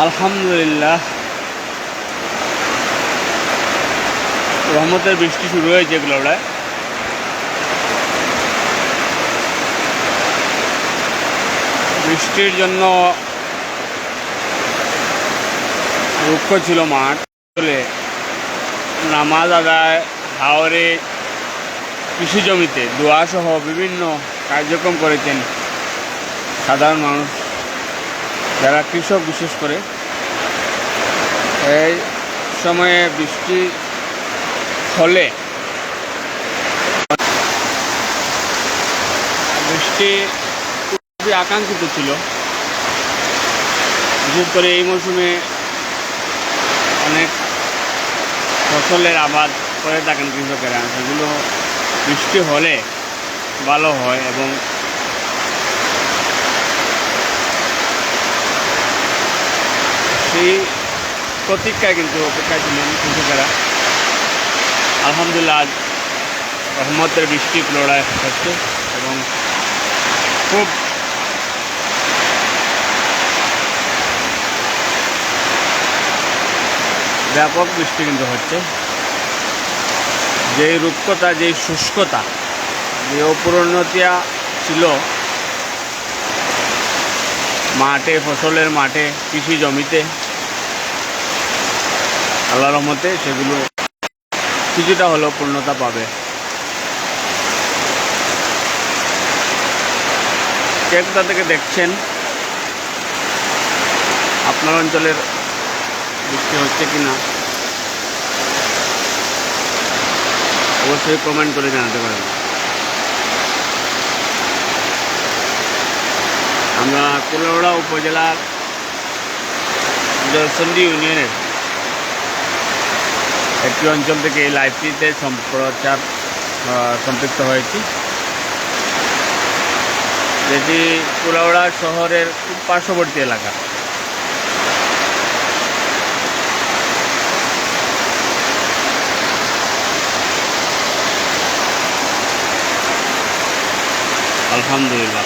আলহামদুলিল্লাহ, রহমতের বৃষ্টি শুরু হয়েছে এগুলোটায়। বৃষ্টির জন্য রুক্ষ ছিল মাঠ, চলে নামাজ আদায়, হাওরে, কৃষি জমিতে দোয়া সহ বিভিন্ন কার্যক্রম করেছেন সাধারণ মানুষ, যারা কৃষক বিশেষ করে। এই সময়ে বৃষ্টি হলে বৃষ্টি খুবই আকাঙ্ক্ষিত ছিল, বিশেষ করে এই মৌসুমে অনেক ফসলের আবাদ করে থাকেন কৃষকেরা, সেগুলো বৃষ্টি হলে ভালো হয় এবং সেই প্রতীক্ষায় কিন্তু অপেক্ষায় ছিলেন কৃষকেরা। আলহামদুলিল্লাহ, আজ রহমতের বৃষ্টি লড়াই হচ্ছে এবং খুব ব্যাপক বৃষ্টি কিন্তু হচ্ছে। যেই রুক্ষতা, যেই শুষ্কতা, যে অপূর্ণতা ছিল মাঠে, ফসলের মাঠে, কৃষি জমিতে, আল্লাহর রহমতে সেগুলো কিছুটা হলেও পূর্ণতা পাবে। কে কোথা থেকে দেখছেন, আপনার অঞ্চলের বৃষ্টি হচ্ছে কি না অবশ্যই কমেন্ট করে জানাতে পারেন। আমরা কুলাউড়া উপজেলার জয়চন্ডী ইউনিয়নের একটি অঞ্চল থেকে এই লাইভটিতে সম্পৃক্ত হয়েছি, যেটি কুলাউড়া শহরের খুব পার্শ্ববর্তী এলাকা। আলহামদুলিল্লাহ।